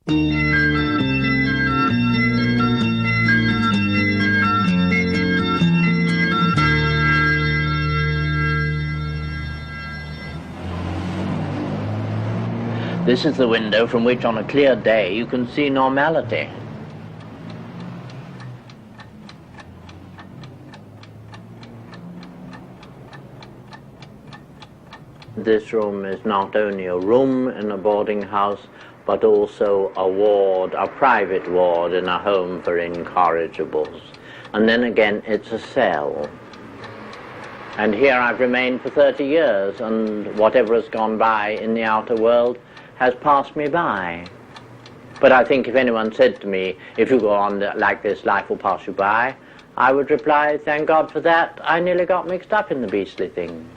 This is the window from which on a clear day you can see normality. This room is not only a room in a boarding house, but also a ward, a private ward in a home for incorrigibles. And then again, it's a cell. And here I've remained for 30 years, and whatever has gone by in the outer world has passed me by. But I think if anyone said to me, if you go on like this, life will pass you by, I would reply, thank God for that, I nearly got mixed up in the beastly thing.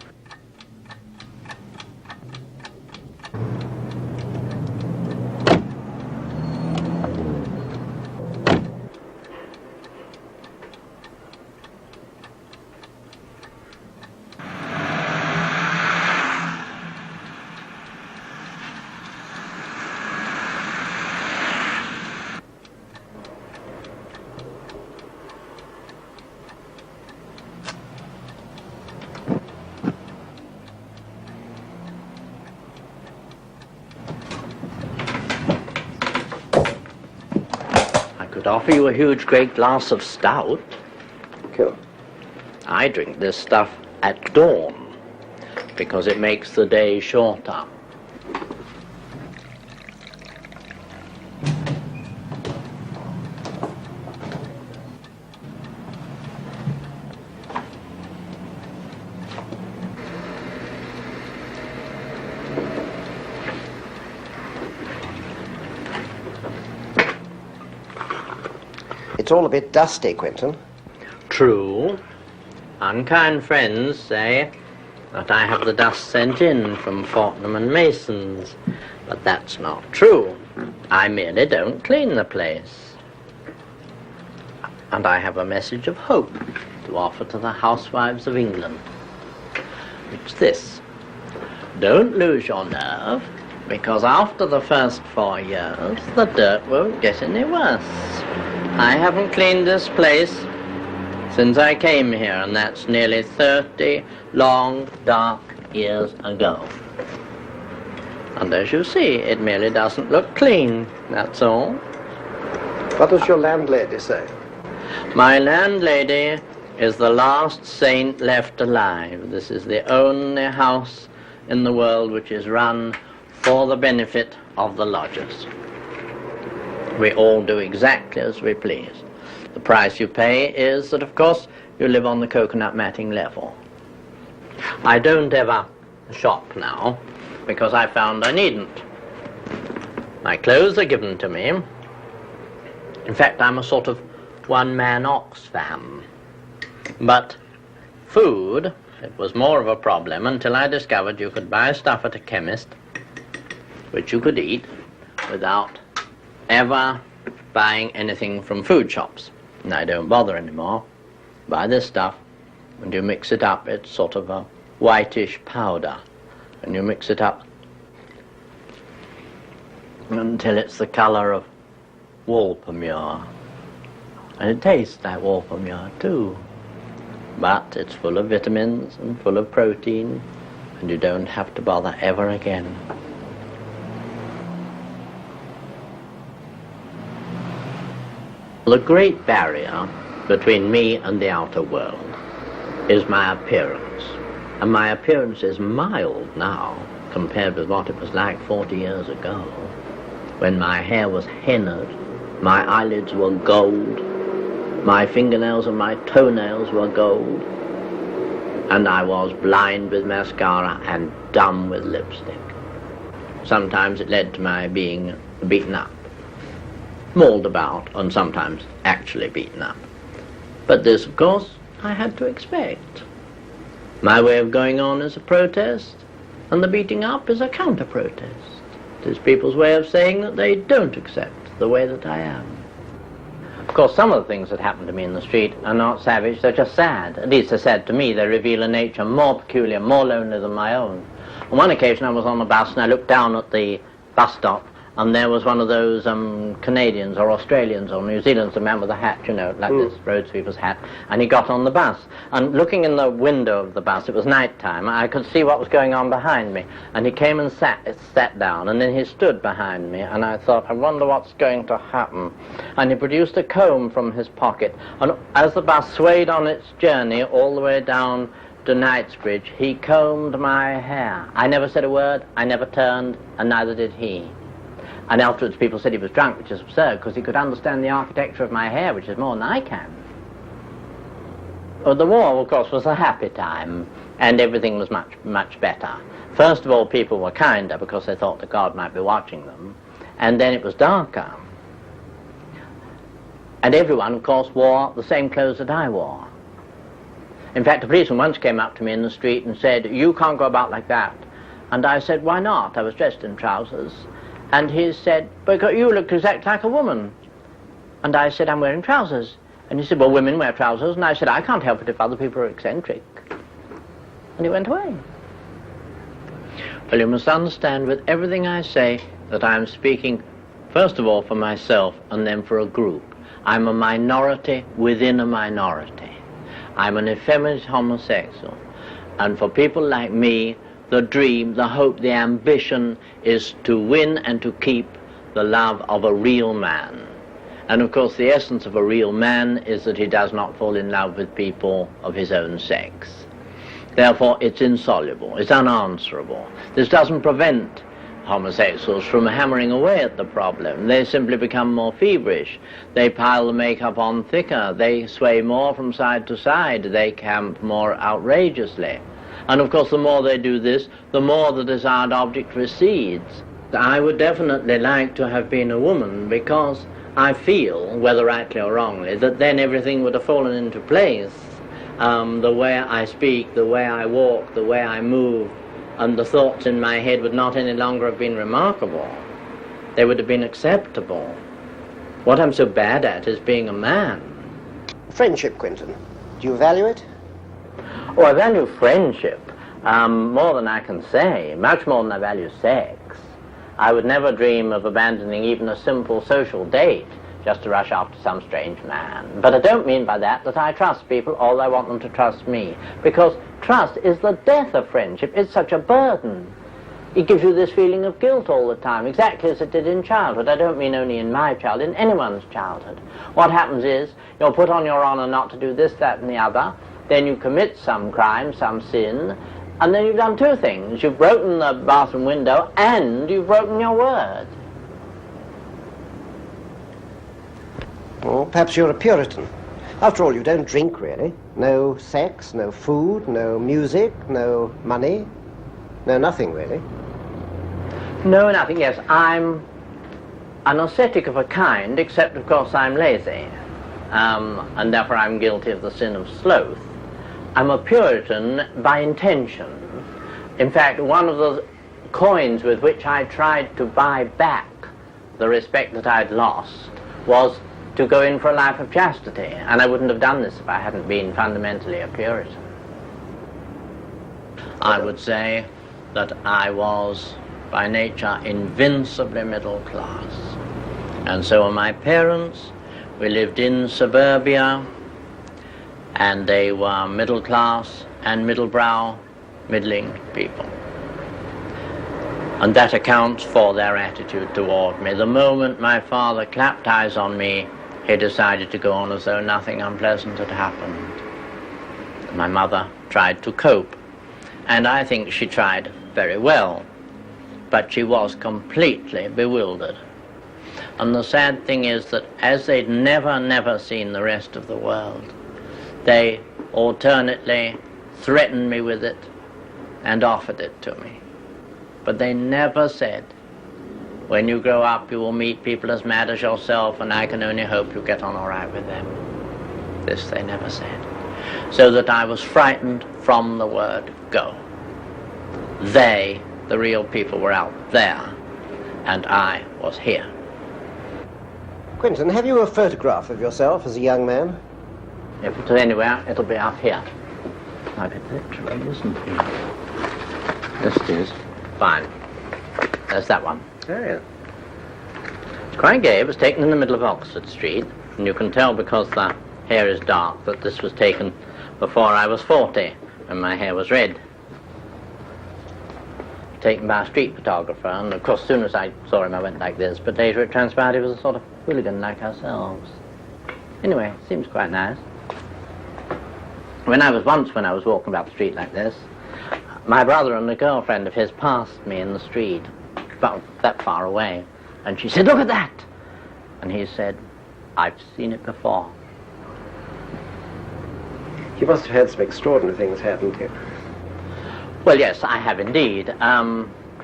Offer you a huge great glass of stout. Cool. I drink this stuff at dawn because it makes the day shorter. It's all a bit dusty, Quentin. True. Unkind friends say that I have the dust sent in from Fortnum and Mason's, but that's not true. I merely don't clean the place. And I have a message of hope to offer to the housewives of England. It's this. Don't lose your nerve, because after the first 4 years, the dirt won't get any worse. I haven't cleaned this place since I came here, and that's nearly 30 long, dark years ago. And as you see, it merely doesn't look clean, that's all. What does your landlady say? My landlady is the last saint left alive. This is the only house in the world which is run for the benefit of the lodgers. We all do exactly as we please. The price you pay is that, of course, you live on the coconut matting level. I don't ever shop now, because I found I needn't. My clothes are given to me. In fact, I'm a sort of one-man Oxfam. But food, it was more of a problem until I discovered you could buy stuff at a chemist, which you could eat without ever buying anything from food shops. And I don't bother anymore. Buy this stuff, and you mix it up. It's sort of a whitish powder, and you mix it up until it's the color of wolpermure. And it tastes like wolpermure too. But it's full of vitamins and full of protein, and you don't have to bother ever again. The great barrier between me and the outer world is my appearance. And my appearance is mild now compared with what it was like 40 years ago, when my hair was hennaed, my eyelids were gold, my fingernails and my toenails were gold, and I was blind with mascara and dumb with lipstick. Sometimes it led to my being beaten up, mauled about, and sometimes actually beaten up. But this, of course, I had to expect. My way of going on is a protest, and the beating up is a counter-protest. It is people's way of saying that they don't accept the way that I am. Of course, some of the things that happen to me in the street are not savage, they're just sad. At least they're sad to me. They reveal a nature more peculiar, more lonely than my own. On one occasion I was on a bus and I looked down at the bus stop, and there was one of those Canadians or Australians or New Zealanders, the man with the hat, you know, like this road sweeper's hat, and he got on the bus. And looking in the window of the bus, it was night time, I could see what was going on behind me. And he came and sat down, and then he stood behind me, and I thought, I wonder what's going to happen. And he produced a comb from his pocket, and as the bus swayed on its journey all the way down to Knightsbridge, he combed my hair. I never said a word, I never turned, and neither did he. And afterwards people said he was drunk, which is absurd, because he could understand the architecture of my hair, which is more than I can. Well, the war, of course, was a happy time, and everything was much, much better. First of all, people were kinder, because they thought that God might be watching them, and then it was darker. And everyone, of course, wore the same clothes that I wore. In fact, a policeman once came up to me in the street and said, "You can't go about like that." And I said, "Why not?" I was dressed in trousers. And he said, "Because you look exactly like a woman." And I said, "I'm wearing trousers." And he said, "Well, women wear trousers." And I said, "I can't help it if other people are eccentric." And he went away. Well, you must understand with everything I say that I am speaking, first of all, for myself and then for a group. I'm a minority within a minority. I'm an effeminate homosexual. And for people like me, the dream, the hope, the ambition is to win and to keep the love of a real man. And of course the essence of a real man is that he does not fall in love with people of his own sex. Therefore it's insoluble, it's unanswerable. This doesn't prevent homosexuals from hammering away at the problem. They simply become more feverish. They pile the makeup on thicker. They sway more from side to side. They camp more outrageously. And of course the more they do this, the more the desired object recedes. I would definitely like to have been a woman, because I feel, whether rightly or wrongly, that then everything would have fallen into place. The way I speak, the way I walk, the way I move, and the thoughts in my head would not any longer have been remarkable. They would have been acceptable. What I'm so bad at is being a man. Friendship, Quentin. Do you value it? Oh, I value friendship more than I can say, much more than I value sex. I would never dream of abandoning even a simple social date just to rush after some strange man. But I don't mean by that that I trust people or I want them to trust me, because trust is the death of friendship. It's such a burden. It gives you this feeling of guilt all the time, exactly as it did in childhood. I don't mean only in my childhood, in anyone's childhood. What happens is you're put on your honor not to do this, that, and the other. Then you commit some crime, some sin, and then you've done two things. You've broken the bathroom window and you've broken your word. Well, perhaps you're a Puritan. After all, you don't drink, really. No sex, no food, no music, no money, no nothing, really. No, nothing, yes. I'm an ascetic of a kind, except, of course, I'm lazy. And therefore I'm guilty of the sin of sloth. I'm a Puritan by intention. In fact, one of the coins with which I tried to buy back the respect that I'd lost was to go in for a life of chastity, and I wouldn't have done this if I hadn't been fundamentally a Puritan. I would say that I was, by nature, invincibly middle class. And so were my parents. We lived in suburbia, and they were middle class and middlebrow, middling people. And that accounts for their attitude toward me. The moment my father clapped eyes on me, he decided to go on as though nothing unpleasant had happened. My mother tried to cope, and I think she tried very well, but she was completely bewildered. And the sad thing is that as they'd never seen the rest of the world, they alternately threatened me with it and offered it to me. But they never said, "When you grow up you will meet people as mad as yourself, and I can only hope you get on all right with them." This they never said. So that I was frightened from the word go. They, the real people, were out there, and I was here. Quentin, have you a photograph of yourself as a young man? If it's anywhere, it'll be up here. Like it literally isn't here. Yes, it is. Fine. There's that one. Oh, yeah. Quite gay. It was taken in the middle of Oxford Street, and you can tell because the hair is dark that this was taken before I was 40, when my hair was red. Taken by a street photographer, and of course as soon as I saw him I went like this, but later it transpired he was a sort of hooligan like ourselves. Anyway, seems quite nice. When I was walking about the street like this, my brother and a girlfriend of his passed me in the street, about that far away, and she said, "Look at that!" And he said, "I've seen it before." You must have had some extraordinary things happen to you. Well, yes, I have indeed.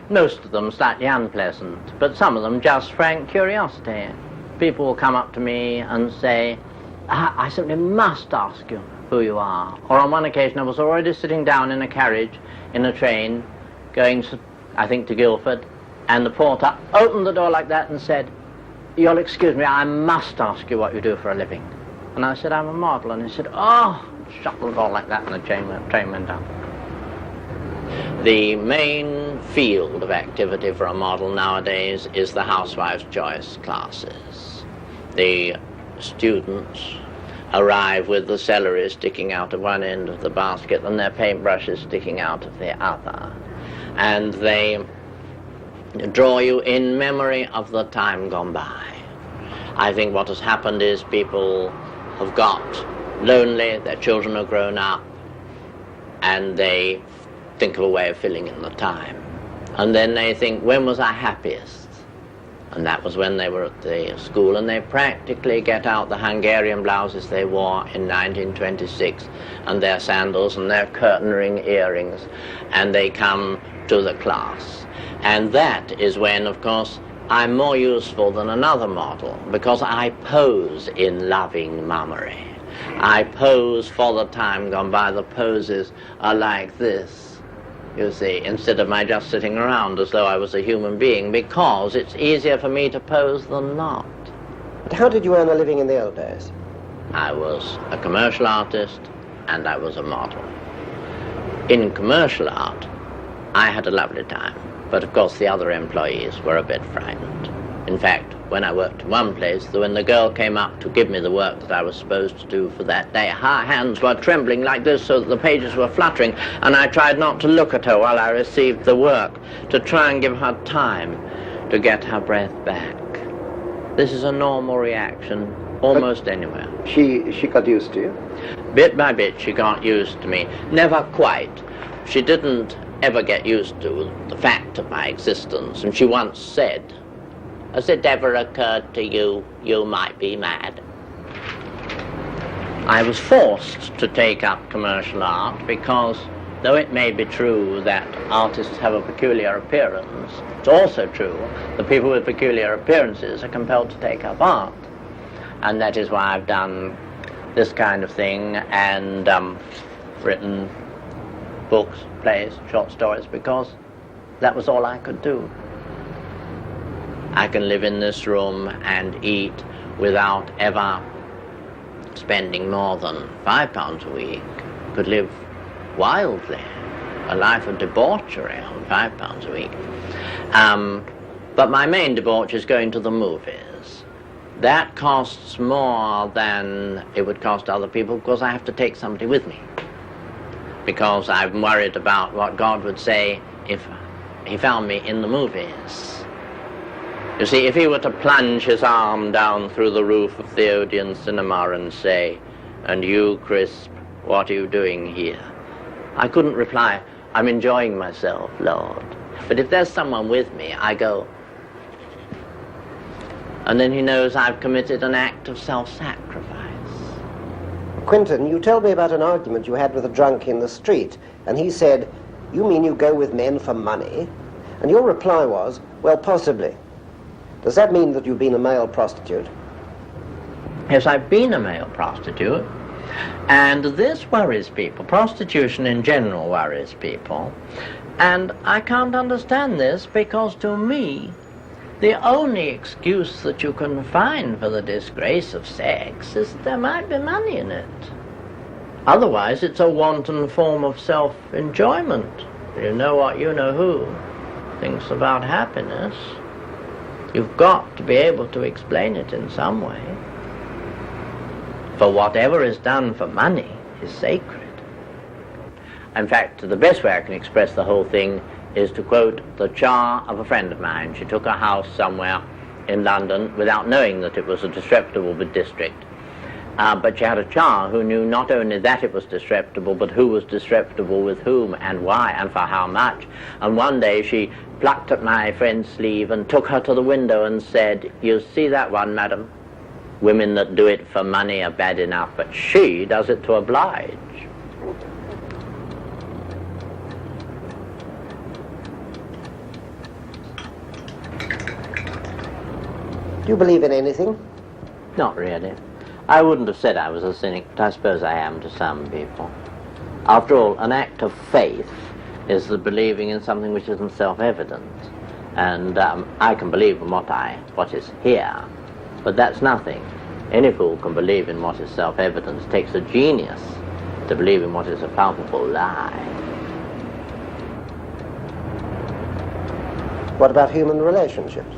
Most of them slightly unpleasant, but some of them just frank curiosity. People will come up to me and say, I simply must ask you who you are. Or on one occasion I was already sitting down in a carriage, in a train, going, I think, to Guildford, and the porter opened the door like that and said, "You'll excuse me, I must ask you what you do for a living." And I said, "I'm a model." And he said, "Oh," shut the door like that, and the train went down. The main field of activity for a model nowadays is the housewife's choice classes. The students arrive with the celery sticking out of one end of the basket and their paintbrushes sticking out of the other. And they draw you in memory of the time gone by. I think what has happened is people have got lonely, their children have grown up, and they think of a way of filling in the time. And then they think, when was I happiest? And that was when they were at the school, and they practically get out the Hungarian blouses they wore in 1926, and their sandals and their curtain ring earrings, and they come to the class. And that is when, of course, I'm more useful than another model, because I pose in loving mummery. I pose for the time gone by. The poses are like this, you see, instead of my just sitting around as though I was a human being, because it's easier for me to pose than not. But how did you earn a living in the old days? I was a commercial artist and I was a model. In commercial art, I had a lovely time, but of course the other employees were a bit frightened. In fact, when I worked in one place, when the girl came up to give me the work that I was supposed to do for that day, her hands were trembling like this so that the pages were fluttering, and I tried not to look at her while I received the work, to try and give her time to get her breath back. This is a normal reaction almost anywhere. She got used to you? Bit by bit she got used to me. Never quite. She didn't ever get used to the fact of my existence, and she once said, "Has it ever occurred to you, you might be mad?" I was forced to take up commercial art because, though it may be true that artists have a peculiar appearance, it's also true that people with peculiar appearances are compelled to take up art. And that is why I've done this kind of thing and written books, plays, short stories, because that was all I could do. I can live in this room and eat without ever spending more than £5 a week. Could live wildly, a life of debauchery on £5 a week. But my main debauch is going to the movies. That costs more than it would cost other people because I have to take somebody with me. Because I'm worried about what God would say if he found me in the movies. You see, if he were to plunge his arm down through the roof of the Odeon cinema and say, "And you, Crisp, what are you doing here?" I couldn't reply, "I'm enjoying myself, Lord." But if there's someone with me, I go, and then he knows I've committed an act of self-sacrifice. Quentin, you told me about an argument you had with a drunk in the street, and he said, "You mean you go with men for money?" And your reply was, "Well, possibly." Does that mean that you've been a male prostitute? Yes, I've been a male prostitute, and this worries people. Prostitution in general worries people, and I can't understand this because to me, the only excuse that you can find for the disgrace of sex is that there might be money in it. Otherwise, it's a wanton form of self-enjoyment. You know what you know who thinks about happiness. You've got to be able to explain it in some way. For whatever is done for money is sacred. In fact, the best way I can express the whole thing is to quote the char of a friend of mine. She took a house somewhere in London without knowing that it was a disreputable district. But she had a char who knew not only that it was disreputable, but who was disreputable with whom and why and for how much. And one day she plucked at my friend's sleeve and took her to the window and said, "You see that one, madam? Women that do it for money are bad enough, but she does it to oblige." Do you believe in anything? Not really. I wouldn't have said I was a cynic, but I suppose I am to some people. After all, an act of faith is the believing in something which isn't self-evident. And I can believe in what is here, but that's nothing. Any fool can believe in what is self-evident. It takes a genius to believe in what is a palpable lie. What about human relationships?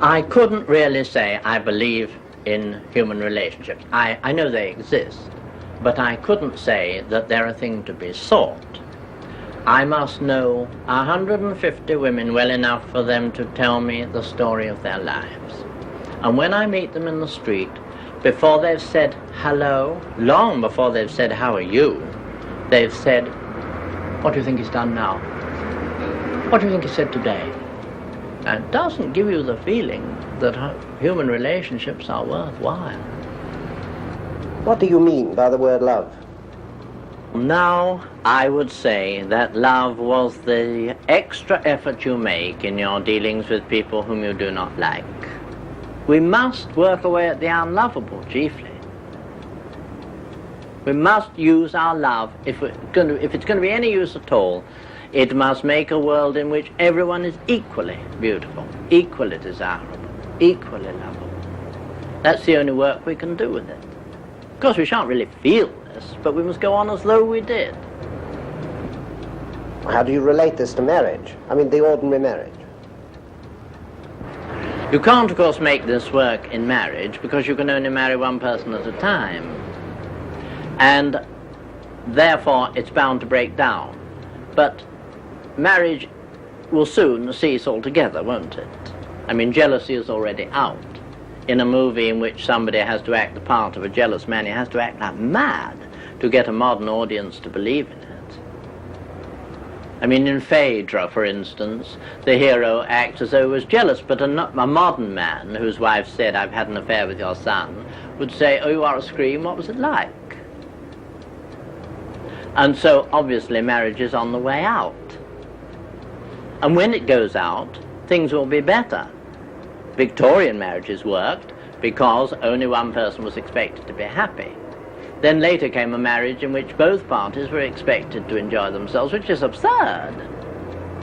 I couldn't really say I believe in human relationships. I know they exist, but I couldn't say that they're a thing to be sought. I must know 150 women well enough for them to tell me the story of their lives. And when I meet them in the street, before they've said hello, long before they've said how are you, they've said, "What do you think he's done now? What do you think he said today?" And it doesn't give you the feeling that human relationships are worthwhile. What do you mean by the word love? Now, I would say that love was the extra effort you make in your dealings with people whom you do not like. We must work away at the unlovable, chiefly. We must use our love, if it's going to be any use at all, it must make a world in which everyone is equally beautiful, equally desirable, equally lovable. That's the only work we can do with it. Of course, we shan't really feel this, but we must go on as though we did. How do you relate this to marriage? I mean, the ordinary marriage. You can't, of course, make this work in marriage because you can only marry one person at a time. And therefore, it's bound to break down. But marriage will soon cease altogether, won't it? I mean, jealousy is already out. In a movie in which somebody has to act the part of a jealous man, he has to act like mad to get a modern audience to believe in it. I mean, in Phaedra, for instance, the hero acts as though he was jealous, but a modern man whose wife said, "I've had an affair with your son," would say, "Oh, you are a scream, what was it like?" And so, obviously, marriage is on the way out. And when it goes out, things will be better. Victorian marriages worked because only one person was expected to be happy. Then later came a marriage in which both parties were expected to enjoy themselves, which is absurd.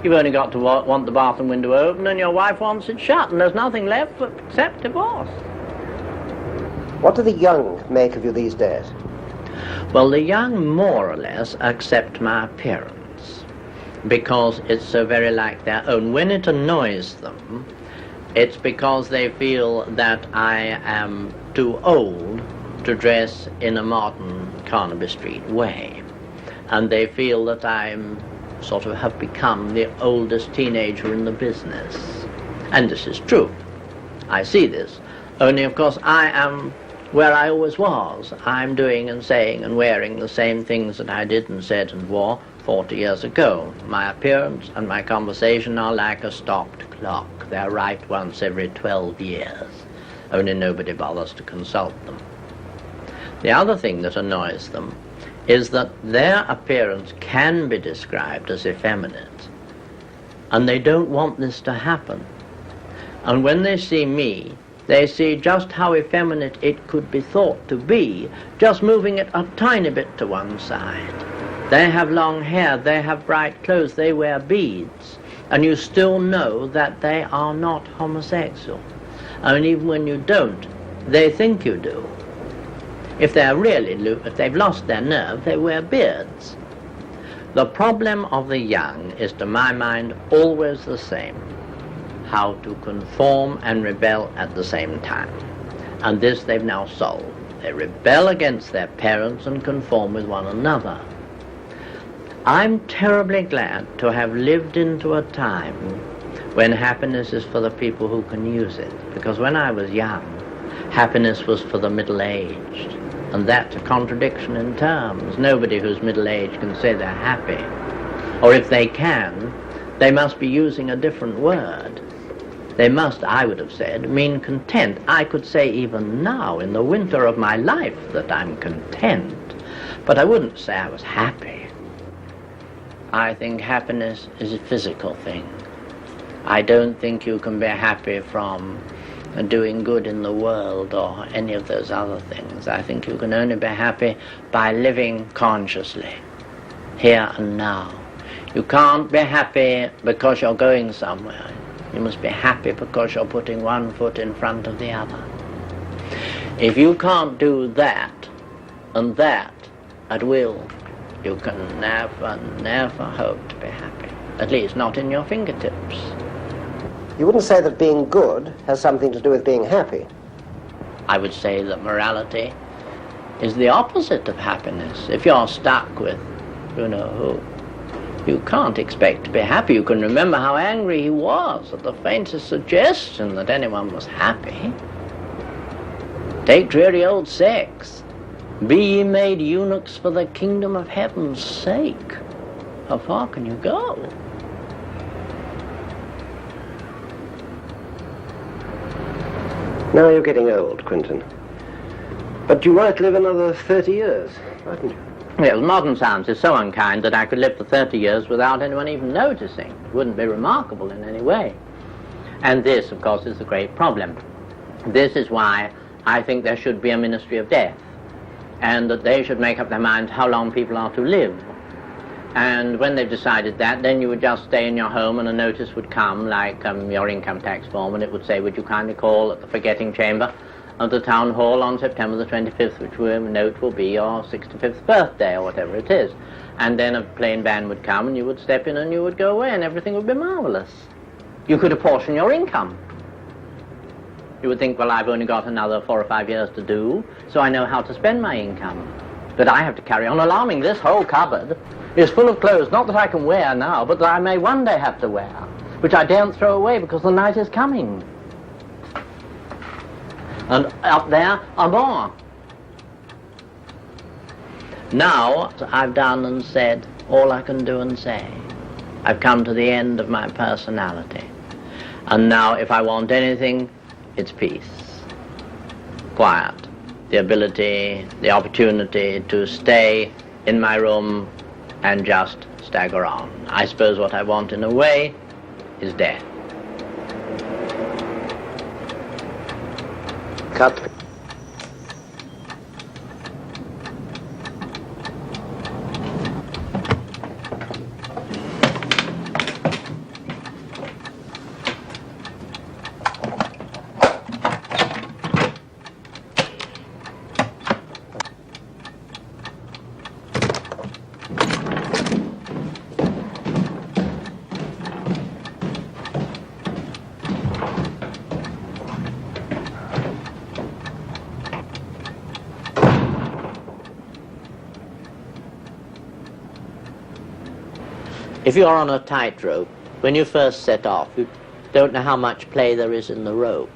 You've only got to want the bathroom window open and your wife wants it shut, and there's nothing left except divorce. What do the young make of you these days? Well, the young more or less accept my appearance because it's so very like their own. When it annoys them, it's because they feel that I am too old to dress in a modern Carnaby Street way. And they feel that I'm sort of have become the oldest teenager in the business. And this is true. I see this. Only, of course, I am where I always was. I'm doing and saying and wearing the same things that I did and said and wore 40 years ago. My appearance and my conversation are like a stopped clock. They're right once every 12 years. Only nobody bothers to consult them. The other thing that annoys them is that their appearance can be described as effeminate, and they don't want this to happen. And when they see me, they see just how effeminate it could be thought to be, just moving it a tiny bit to one side. They have long hair, they have bright clothes, they wear beads, and you still know that they are not homosexual. And even when you don't, they think you do. If they've lost their nerve, they wear beards. The problem of the young is, to my mind, always the same. how to conform and rebel at the same time. And this they've now solved. They rebel against their parents and conform with one another. I'm terribly glad to have lived into a time when happiness is for the people who can use it. Because when I was young, happiness was for the middle-aged. And that's a contradiction in terms. Nobody who's middle-aged can say they're happy. Or if they can, they must be using a different word. They must, I would have said, mean content. I could say even now, in the winter of my life, that I'm content. But I wouldn't say I was happy. I think happiness is a physical thing. I don't think you can be happy from doing good in the world or any of those other things. I think you can only be happy by living consciously, here and now. You can't be happy because you're going somewhere. You must be happy because you're putting one foot in front of the other. If you can't do that and that at will, you can never, never hope to be happy. At least not in your fingertips. You wouldn't say that being good has something to do with being happy? I would say that morality is the opposite of happiness. If you're stuck with, you can't expect to be happy. You can remember how angry he was at the faintest suggestion that anyone was happy. Take dreary old sex. Be ye made eunuchs for the kingdom of heaven's sake. How far can you go? Now you're getting old, Quentin. But you might live another 30 years, mightn't you? Well, modern science is so unkind that I could live for 30 years without anyone even noticing. It wouldn't be remarkable in any way. And this, of course, is the great problem. This is why I think there should be a ministry of death, and that they should make up their minds how long people are to live. And when they've decided that, then you would just stay in your home and a notice would come, like your income tax form, and it would say, would you kindly call at the forgetting chamber of the town hall on September the 25th, which note will be your 65th birthday or whatever it is. And then a plain van would come and you would step in and you would go away and everything would be marvelous. You could apportion your income. You would think, well, I've only got another 4 or 5 years to do, so I know how to spend my income. But I have to carry on alarming. This whole cupboard is full of clothes, not that I can wear now, but that I may one day have to wear, which I daren't throw away because the night is coming. And up there are more. Now I've done and said all I can do and say. I've come to the end of my personality. And now if I want anything, it's peace, quiet, the ability, the opportunity to stay in my room and just stagger on. I suppose what I want in a way is death. Cut. If you're on a tightrope, when you first set off, you don't know how much play there is in the rope.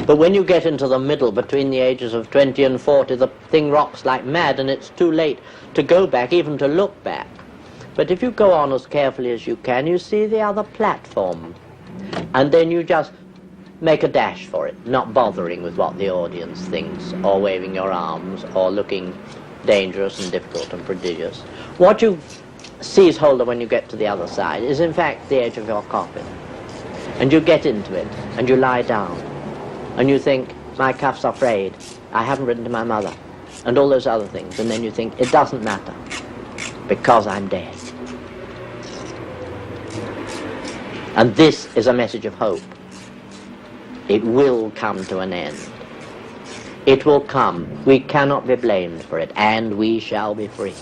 But when you get into the middle, between the ages of 20 and 40, the thing rocks like mad, and it's too late to go back, even to look back. But if you go on as carefully as you can, you see the other platform. And then you just make a dash for it, not bothering with what the audience thinks, or waving your arms, or looking dangerous and difficult and prodigious. What you seize hold of when you get to the other side is in fact the edge of your coffin. And you get into it, and you lie down, and you think, my cuffs are frayed, I haven't written to my mother, and all those other things, and then you think, it doesn't matter, because I'm dead. And this is a message of hope. It will come to an end. It will come. We cannot be blamed for it, and we shall be free.